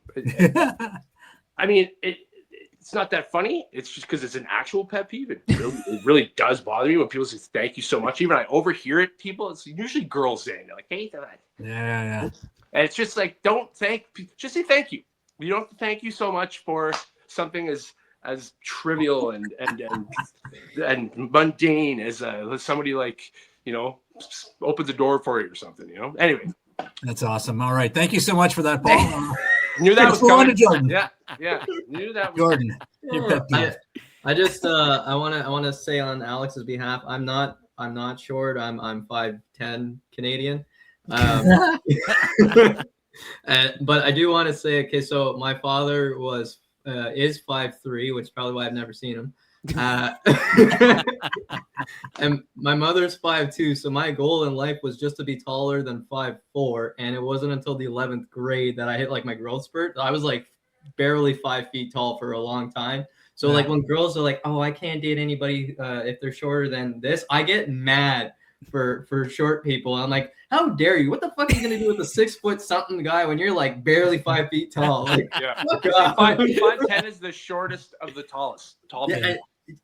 I mean, it's not that funny. It's just because it's an actual pet peeve. It really does bother me when people say thank you so much. Even I overhear it. People, it's usually girls saying, they're like, hey, yeah. And it's just like, just say thank you. You don't have to thank you so much for something as trivial and mundane as somebody like, opens the door for you or something, Anyway. That's awesome. All right. Thank you so much for that, Paul. Knew that was coming. Jordan. Yeah. Knew that was Jordan. Your pet peeve. I just I want to say on Alex's behalf, I'm not short. I'm 5'10" Canadian. But I do want to say, okay, so my father is 5'3", which is probably why I've never seen him. And my mother's 5'2", so my goal in life was just to be taller than 5'4", and it wasn't until the 11th grade that I hit like my growth spurt. I was like barely 5 feet tall for a long time. So like when girls are like, oh, I can't date anybody if they're shorter than this, I get mad for short people. I'm like, how dare you? What the fuck are you gonna do with a 6 foot something guy when you're like barely 5 feet tall? Like, yeah, 5'10" is the shortest of the tallest.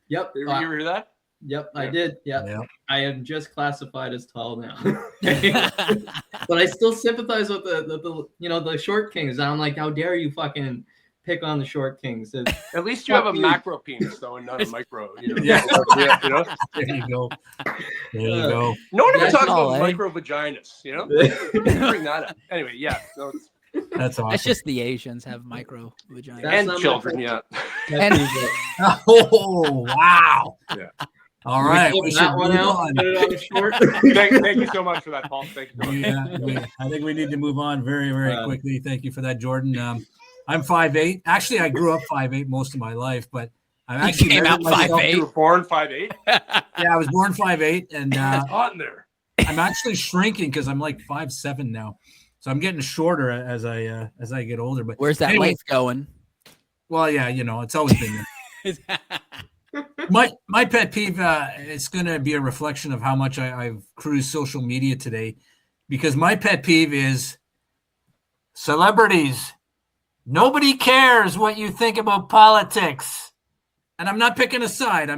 Yep. You ever hear that? Yep, Yeah. I did. Yep. I am just classified as tall now. But I still sympathize with the short kings. I'm like, how dare you fucking pick on the short kings? At least you have a macro penis though, and not a micro. Yeah. There you go. No one ever talks about micro vaginas. Bring that up. Anyway, yeah. So that's awesome. It's just the Asians have micro vaginas and children. Yeah. And oh wow. Yeah. All right, Clip we should that one move out. on. Put it on short. Thank you so much for that, Paul. Thank you so much. I think we need to move on very, very quickly. Thank you for that, Jordan. I'm 5'8". Actually, I grew up 5'8" most of my life, but I He actually came out measured myself- 5'8". You were born 5'8"? Yeah, I was born 5'8", and It's hot in there. I'm actually shrinking because I'm like 5'7" now, so I'm getting shorter as I get older. But Where's that anyway, length going? well, yeah, it's always been there. My pet peeve, it's going to be a reflection of how much I've cruised social media today, because my pet peeve is celebrities. Nobody cares what you think about politics. And I'm not picking a side.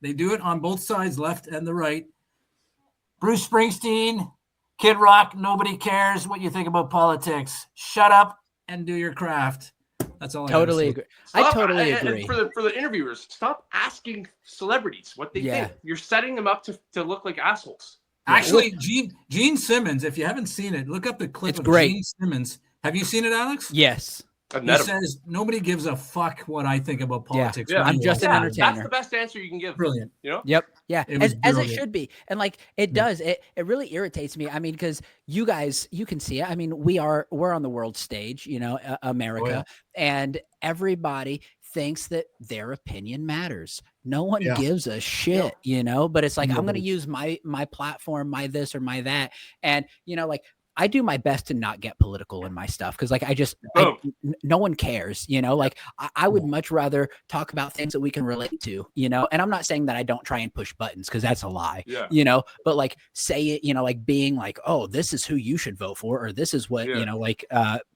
They do it on both sides, left and the right. Bruce Springsteen, Kid Rock, nobody cares what you think about politics. Shut up and do your craft. That's all I Totally gotta say. agree. I totally and agree. For the interviewers, stop asking celebrities what they Yeah. think. You're setting them up to look like assholes. Actually, Gene Simmons, if you haven't seen it, look up the clip It's of great. Gene Simmons. Have you seen it, Alex? Yes. I've He met him. says, nobody gives a fuck what I think about politics. Yeah. I'm just an Yeah, entertainer. that's the best answer you can give. Brilliant. You know? Yep. Yeah. It was As it brilliant. should be. And like it does. It really irritates me. I mean, because you guys, you can see it. I mean, we're on the world stage, America, and everybody thinks that their opinion matters. No one Yeah. gives a shit, but it's like, I'm going to Nobody. use my platform, my this or my that. And, I do my best to not get political in my stuff because, like, no one cares, Like, I would much rather talk about things that we can relate to, And I'm not saying that I don't try and push buttons because that's a lie, Yeah. But like, say it, like being like, oh, this is who you should vote for, or this is what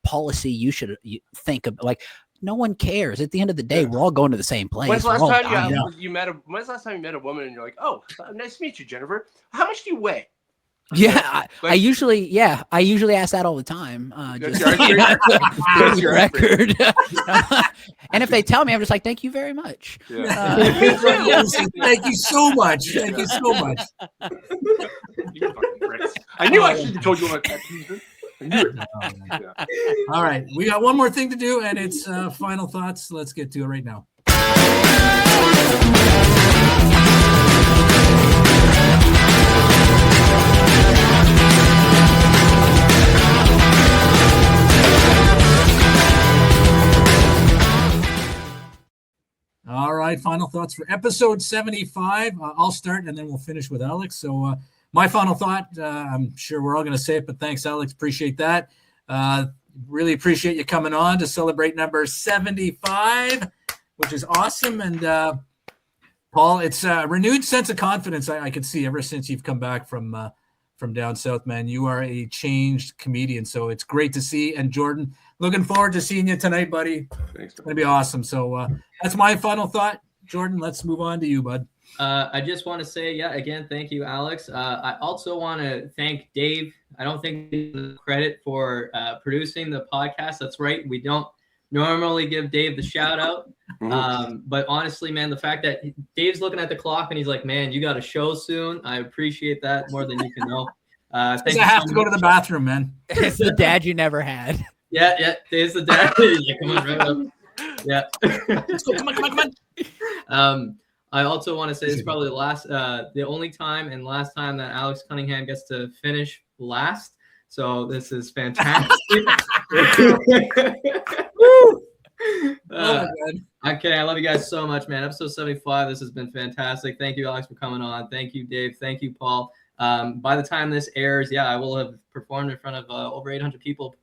policy you should think of. Like, no one cares. At the end of the day, we're all going to the same place. When's the We're all last time dying. when's the last time you met a woman and you're like, oh, nice to meet you, Jennifer. How much do you weigh? Yeah, I usually ask that all the time. That's Just your for the record. And if they tell me, I'm just like, thank you very much. Yeah. Thank you so much. Thank you so much. You fucking pricks. I knew I should have told you about that. I knew it. Yeah. All right. We got one more thing to do, and it's final thoughts. Let's get to it right now. All right, final thoughts for episode 75. I'll start, and then we'll finish with Alex. So my final thought, I'm sure we're all going to say it, but thanks, Alex. Appreciate that. Really appreciate you coming on to celebrate number 75, which is awesome. And Paul, it's a renewed sense of confidence I could see ever since you've come back from down south, man. You are a changed comedian, so it's great to see. And Jordan, looking forward to seeing you tonight, buddy. Thanks, It's going to be awesome. So that's my final thought. Jordan, let's move on to you, bud. I just want to say, again, thank you, Alex. I also want to thank Dave. I don't think he gets credit for producing the podcast. That's right. We don't normally give Dave the shout out. But honestly, man, the fact that Dave's looking at the clock and he's like, man, you got a show soon. I appreciate that more than you can know. I have to go to the bathroom, man. It's the dad you never had. Yeah. Dave's the dad. Like, come on, right up. Yeah. Let's go. Come on. I also want to say it's probably the only time and last time that Alex Cunningham gets to finish last. So this is fantastic. Okay, I love you guys so much, man. Episode 75. This has been fantastic. Thank you, Alex, for coming on. Thank you, Dave. Thank you, Paul. By the time this airs, I will have performed in front of over 800 people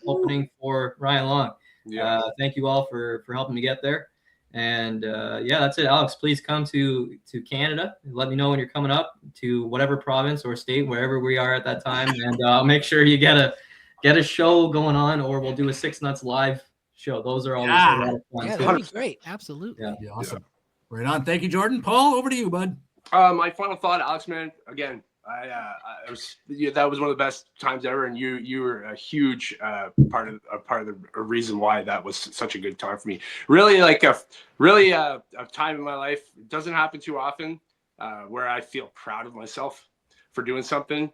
opening for Ryan Long. Yeah. Thank you all for helping me get there. And that's it. Alex, please come to Canada. Let me know when you're coming up to whatever province or state, wherever we are at that time. And I'll make sure you get a show going on, or we'll do a 6 Nuts live show. Those are always a lot of fun. Yeah, too. that'd be great. Absolutely. Yeah. Yeah, awesome. Right on. Thank you, Jordan. Paul, over to you, bud. My final thought, Alex, man. Again, that was one of the best times ever, and you were a huge part of the reason why that was such a good time for me. Really, like a time in my life. It doesn't happen too often where I feel proud of myself for doing something.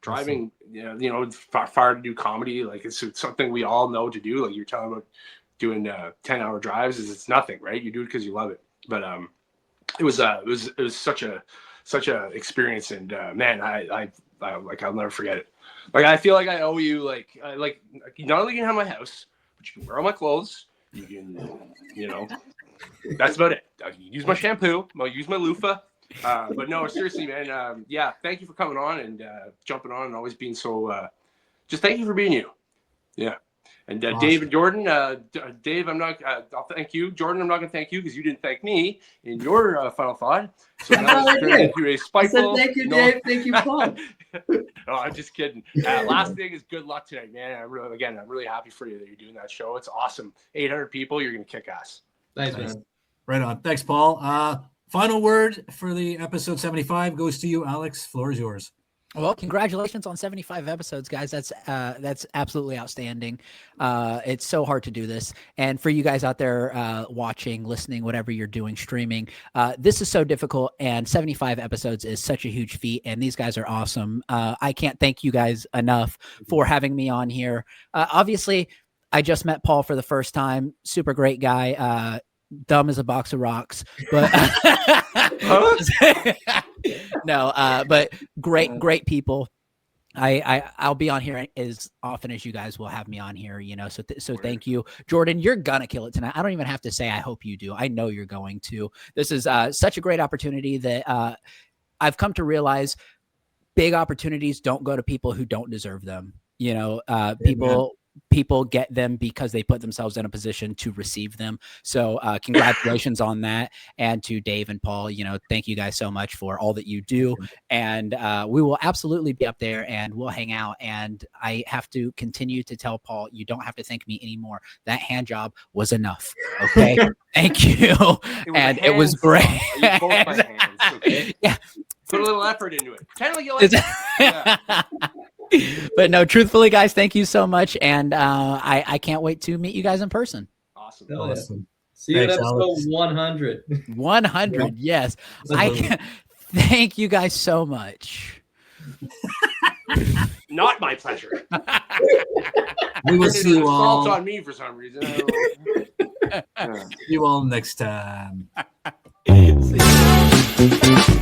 Driving, far to do comedy. Like it's something we all know to do. Like you're talking about doing 10-hour drives. It's nothing, right? You do it because you love it. But it was such a experience, and man, I like I'll never forget it. Like I feel like I owe you like not only can you have my house, but you can wear all my clothes. You can, you know, that's about it. I can use my shampoo. I'll use my loofah. But no, seriously, man. Yeah, thank you for coming on and jumping on and always being so. Just thank you for being you. Yeah. And Awesome. Dave and Jordan, Dave, I'm not. I'll thank you. Jordan, I'm not going to thank you because you didn't thank me in your final thought. So now it's turned into a spiteful. Thank you, Dave. Thank you, Paul. No, I'm just kidding. Last thing is good luck tonight, man. I'm really happy for you that you're doing that show. It's awesome. 800 people. You're going to kick ass. Thanks, man. Right on. Thanks, Paul. Final word for the episode 75 goes to you, Alex. Floor is yours. Well, congratulations on 75 episodes, guys. That's absolutely outstanding. It's so hard to do this. And for you guys out there watching, listening, whatever you're doing, streaming, this is so difficult. And 75 episodes is such a huge feat. And these guys are awesome. I can't thank you guys enough for having me on here. Obviously, I just met Paul for the first time. Super great guy. Dumb as a box of rocks, but no, but great people. I'll be on here as often as you guys will have me on here, you know, so thank you. Jordan, you're gonna kill it tonight. I don't even have to say I hope you do. I know you're going to. This is such a great opportunity that I've come to realize big opportunities don't go to people who don't deserve them. You know, people get them because they put themselves in a position to receive them. So congratulations on that. And to Dave and Paul, you know, thank you guys so much for all that you do. And we will absolutely be up there and we'll hang out. And I have to continue to tell Paul, you don't have to thank me anymore. That hand job was enough. Okay. Thank you. It was great. Both my hands, okay? Yeah. Put a little effort into it. Kind of like you like yeah. But no, truthfully, guys, thank you so much. And I can't wait to meet you guys in person. Awesome. Awesome. See you in Thanks, episode Alex. 100. 100. Yes. Thank you guys so much. Not my pleasure. We will see you all. Fault on me for some reason. See you all next time. See you.